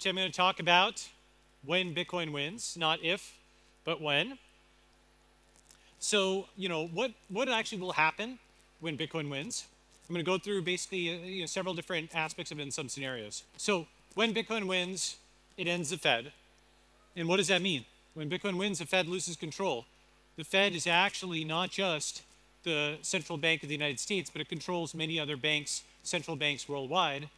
I'm going to talk about when Bitcoin wins, not if, but when. So, what actually will happen when Bitcoin wins? I'm going to go through basically several different aspects of it in some scenarios. So, when Bitcoin wins, it ends the Fed. And what does that mean? When Bitcoin wins, the Fed loses control. The Fed is actually not just the central bank of the United States, but it controls many other banks, central banks worldwide,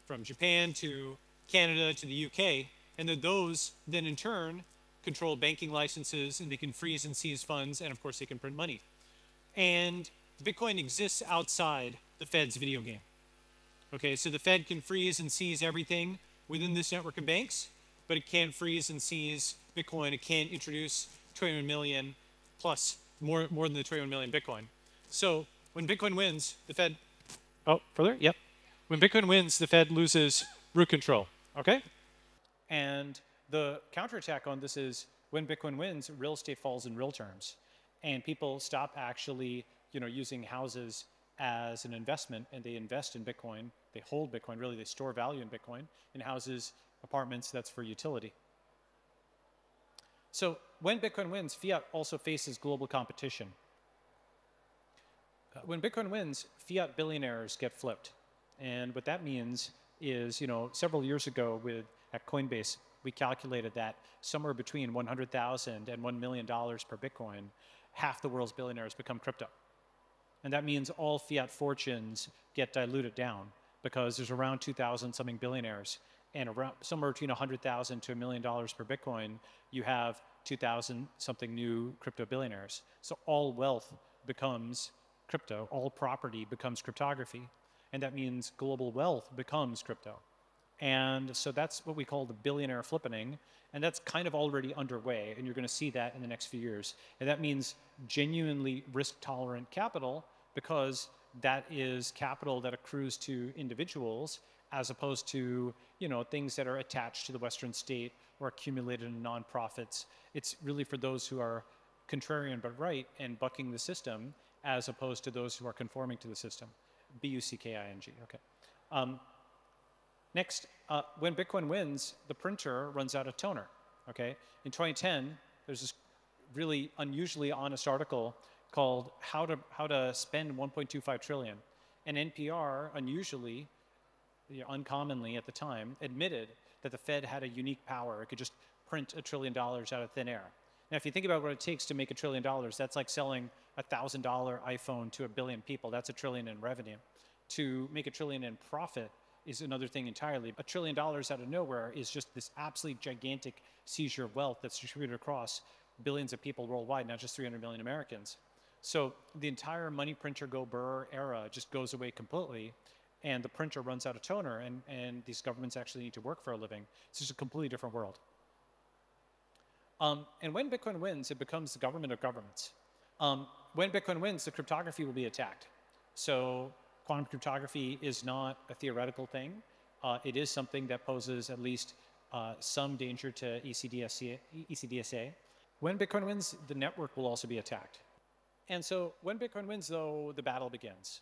from Japan to Canada to the UK. And then those then in turn control banking licenses, and they can freeze and seize funds, and of course they can print money. And Bitcoin exists outside the Fed's video game. Okay, so the Fed can freeze and seize everything within this network of banks, but it can't freeze and seize Bitcoin. It can't introduce 21 million plus, more than the 21 million Bitcoin. So when Bitcoin wins, the Fed, further? Yep. When Bitcoin wins, the Fed loses root control, okay? And the counterattack on this is when Bitcoin wins, real estate falls in real terms. And people stop actually, using houses as an investment, and they invest in Bitcoin. They hold Bitcoin, really they store value in Bitcoin. In houses, apartments, that's for utility. So when Bitcoin wins, fiat also faces global competition. When Bitcoin wins, fiat billionaires get flipped. And what that means is, several years ago at Coinbase, we calculated that somewhere between $100,000 and $1 million per Bitcoin, half the world's billionaires become crypto. And that means all fiat fortunes get diluted down because there's around 2,000 something billionaires, and around somewhere between $100,000 to $1 million per Bitcoin, you have 2,000 something new crypto billionaires. So all wealth becomes crypto, all property becomes cryptography, and that means global wealth becomes crypto. And so that's what we call the billionaire flippening, and that's kind of already underway, and you're going to see that in the next few years. And that means genuinely risk-tolerant capital, because that is capital that accrues to individuals as opposed to things that are attached to the Western state or accumulated in nonprofits. It's really for those who are contrarian but right and bucking the system, as opposed to those who are conforming to the system. B-U-C-K-I-N-G, okay. Next, when Bitcoin wins, the printer runs out of toner, okay? In 2010, there's this really unusually honest article called How to Spend 1.25 Trillion. And NPR, unusually, uncommonly at the time, admitted that the Fed had a unique power. It could just print $1 trillion out of thin air. Now, if you think about what it takes to make $1 trillion, that's like selling a $1,000 iPhone to 1 billion people. That's $1 trillion in revenue. To make $1 trillion in profit is another thing entirely. $1 trillion out of nowhere is just this absolutely gigantic seizure of wealth that's distributed across billions of people worldwide, not just 300 million Americans. So the entire money printer go burr era just goes away completely, and the printer runs out of toner, and these governments actually need to work for a living. It's just a completely different world. And when Bitcoin wins, it becomes the government of governments. When Bitcoin wins, the cryptography will be attacked. So quantum cryptography is not a theoretical thing. It is something that poses at least some danger to ECDSA. When Bitcoin wins, the network will also be attacked. And so when Bitcoin wins, though, the battle begins.